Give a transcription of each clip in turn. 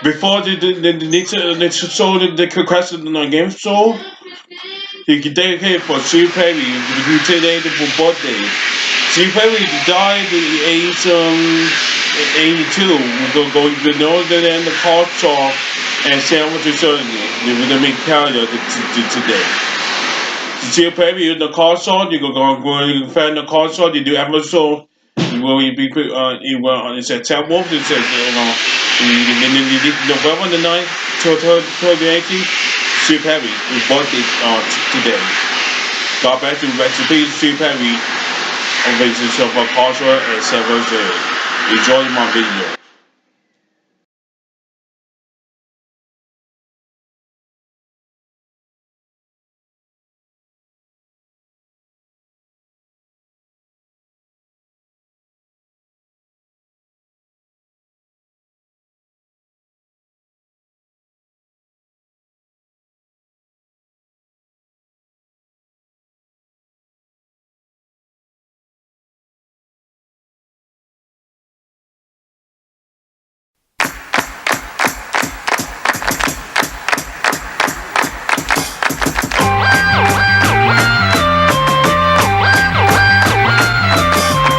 before the show, the question on the game show, he can dedicate for Steve Perry, who today for birthday. Steve Perry died at the age 82. We're going to know that in the culture and San Francisco, the make Canada today. Steve Perry in the culture, you go find the culture, you do episode. Will be on September. It says November the 9th, 2018. Steve Perry is birthday today. God bless you, rest in peace, Steve Perry. On basis of culture and several. Enjoy my video.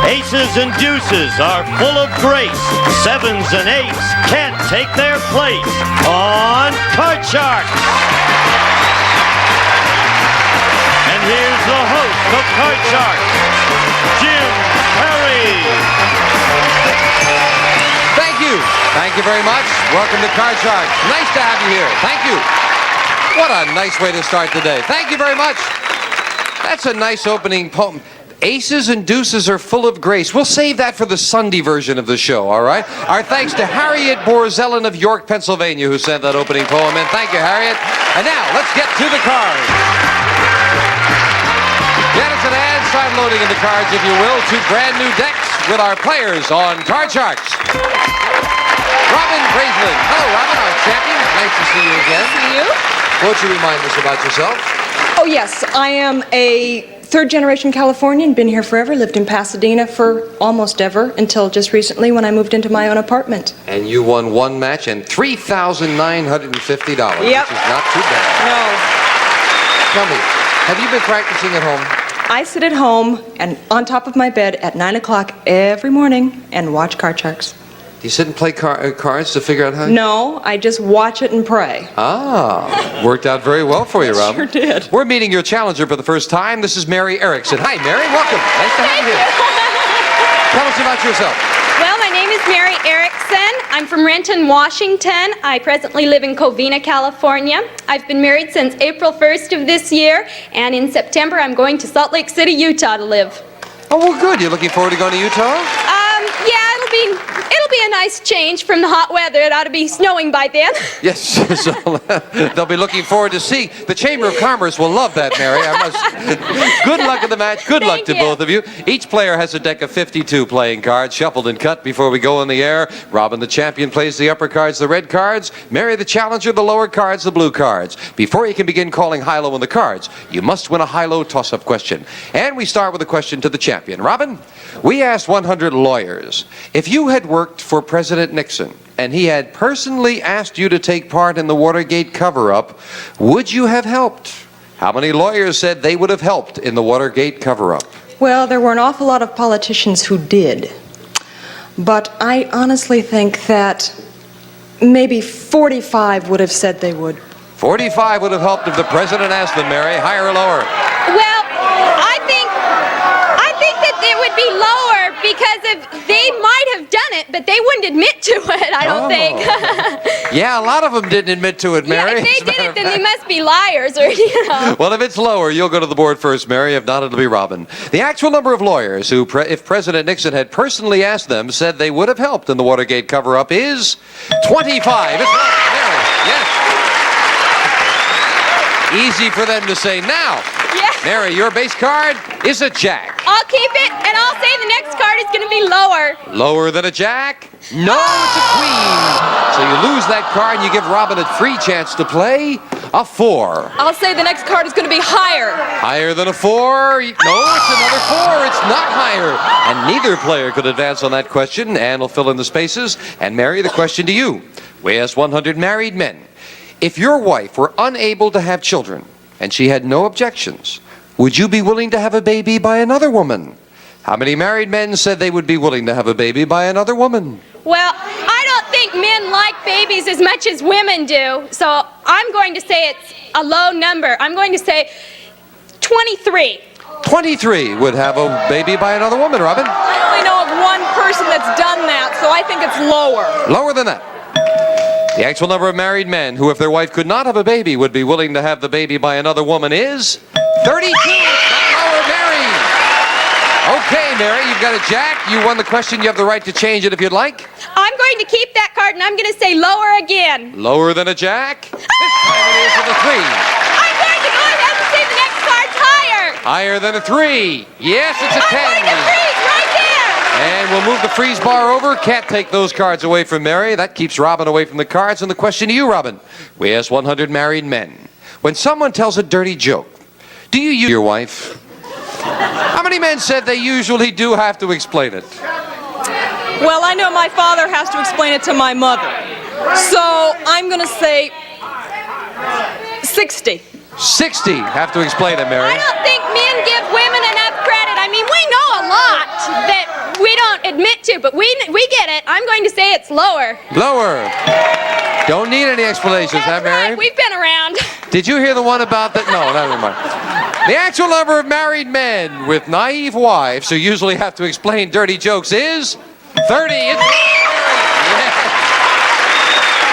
Aces and deuces are full of grace. Sevens and eights can't take their place on Card Sharks. And here's the host of Card Sharks, Jim Perry. Thank you. Thank you very much. Welcome to Card Sharks. Nice to have you here. Thank you. What a nice way to start the day. Thank you very much. That's a nice opening poem. Aces and deuces are full of grace. We'll save that for the Sunday version of the show, all right? Our thanks to Harriet Borzellin of York, Pennsylvania, who sent that opening poem in. Thank you, Harriet. And now, let's get to the cards. Get us an ad, start loading in the cards, if you will, to brand new decks with our players on Card Sharks. Robin Brazelin. Hello, Robin, our champion. Nice to see you again. See you. Won't you remind us about yourself? Oh, yes. I am a third-generation Californian, been here forever, lived in Pasadena for almost ever, until just recently when I moved into my own apartment. And you won one match and $3,950, Yep. which is not too bad. No. Tell me, have you been practicing at home? I sit at home and on top of my bed at 9 o'clock every morning and watch Card Sharks. Do you sit and play cards to figure out how? No, I just watch it and pray. Ah, worked out very well for you, Rob. Sure did. We're meeting your challenger for the first time. This is Mary Erickson. Hi, Mary. Welcome. Nice to have you here. Tell us about yourself. Well, my name is Mary Erickson. I'm from Renton, Washington. I presently live in Covina, California. I've been married since April 1st of this year, and in September I'm going to Salt Lake City, Utah to live. Oh, well, good. You're looking forward to going to Utah? Yeah, it'll be a nice change from the hot weather. It ought to be snowing by then. Yes, so they'll be looking forward to seeing. The Chamber of Commerce will love that, Mary. Good luck in the match. Good luck to both of you. Each player has a deck of 52 playing cards, shuffled and cut before we go in the air. Robin, the champion, plays the upper cards, the red cards. Mary, the challenger, the lower cards, the blue cards. Before you can begin calling high-low on the cards, you must win a high-low toss-up question. And we start with a question to the champion. Robin, we asked 100 lawyers, if you had worked for President Nixon and he had personally asked you to take part in the Watergate cover-up, would you have helped? How many lawyers said they would have helped in the Watergate cover-up? Well, there were an awful lot of politicians who did. But I honestly think that maybe 45 would have said they would. 45 would have helped if the president asked them, Mary. Higher or lower? Well, I think that it would be lower because they might have done it, but they wouldn't admit to it, I don't think. Yeah, a lot of them didn't admit to it, Mary. Yeah, if they did it, then they must be liars, or, you know. Well, if it's lower, you'll go to the board first, Mary. If not, it'll be Robin. The actual number of lawyers who, if President Nixon had personally asked them, said they would have helped in the Watergate cover-up is 25. It's right, Mary. Yes. Easy for them to say now. Yeah. Mary, your base card is a jack. I'll keep it, and I'll say the next card is going to be lower. Lower than a jack? No, it's a queen. So you lose that card and you give Robin a free chance to play a 4. I'll say the next card is going to be higher. Higher than a 4? No, it's another 4. It's not higher. And neither player could advance on that question. Ann will fill in the spaces. And Mary, the question to you. We asked 100 married men. If your wife were unable to have children and she had no objections, would you be willing to have a baby by another woman? How many married men said they would be willing to have a baby by another woman? Well, I don't think men like babies as much as women do, so I'm going to say it's a low number. I'm going to say 23. 23 would have a baby by another woman, Robin. I only know of one person that's done that, so I think it's lower. Lower than that. The actual number of married men who, if their wife could not have a baby, would be willing to have the baby by another woman is 32. Lower, Mary. Okay, Mary, you've got a jack. You won the question. You have the right to change it if you'd like. I'm going to keep that card, and I'm going to say lower again. Lower than a jack. This time it is with a 3. I'm going to go ahead and say the next card's higher. Higher than a 3. Yes, it's a 10. I'm going to freeze right there. And we'll move the freeze bar over. Can't take those cards away from Mary. That keeps Robin away from the cards. And the question to you, Robin. We asked 100 married men. When someone tells a dirty joke, do you use your wife? How many men said they usually do have to explain it? Well, I know my father has to explain it to my mother. So I'm going to say 60. 60 have to explain it, Mary. I don't think men give women enough credit. I mean, we know a lot that we don't admit to, but we get it. I'm going to say it's lower. Lower. Don't need any explanations, huh, That's Mary? right. We've been around. Did you hear the one about that? No, never mind. The actual number of married men with naive wives who usually have to explain dirty jokes is 30. It's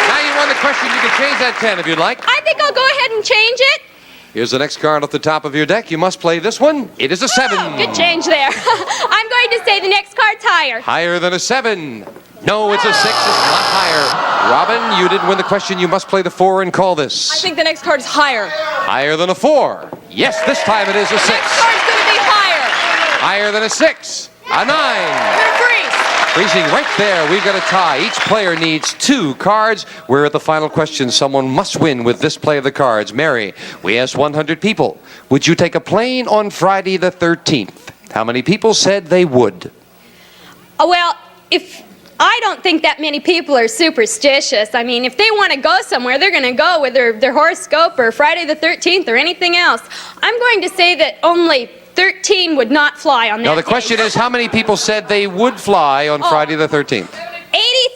Now you won the question. You can change that 10 if you'd like. I think I'll go ahead and change it. Here's the next card off the top of your deck. You must play this one. It is a 7. Oh, good change there. I'm going to say the next card's higher. Higher than a 7. No, it's a 6. It's not higher. Robin, you didn't win the question. You must play the 4 and call this. I think the next card's higher. Higher than a 4. Yes, this time it is a 6. Next card's going to be higher. Higher than a 6. A 9. I'm going to freeze. Freezing right there. We've got a tie. Each player needs 2 cards. We're at the final question. Someone must win with this play of the cards. Mary, we asked 100 people. Would you take a plane on Friday the 13th? How many people said they would? Oh, well, I don't think that many people are superstitious. I mean, if they want to go somewhere, they're going to go with their horoscope or Friday the 13th or anything else. I'm going to say that only 13 would not fly on that Now the day. question is, how many people said they would fly on Friday the 13th?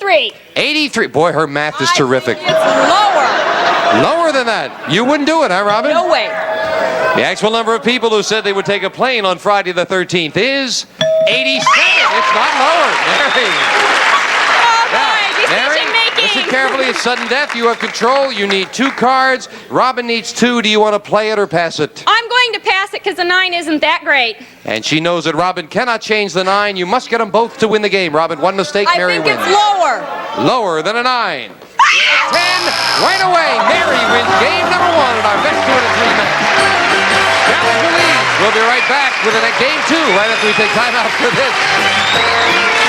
83. 83. Boy, her math is terrific. It's lower. Lower than that. You wouldn't do it, huh, Robin? No way. The actual number of people who said they would take a plane on Friday the 13th is 87. It's not lower. Mary. Oh, boy, Mary, decision making. listen carefully. It's sudden death. You have control. You need 2 cards. Robin needs 2. Do you want to play it or pass it? I'm going to pass it because the 9 isn't that great. And she knows that Robin cannot change the 9. You must get them both to win the game. Robin, one mistake, I Mary think wins. it's lower. Lower than a 9. 10 right away. Mary wins game number 1 in our best 2 out of 3 match. Challenger leads. We'll be right back with a game 2 right after we take time out for this.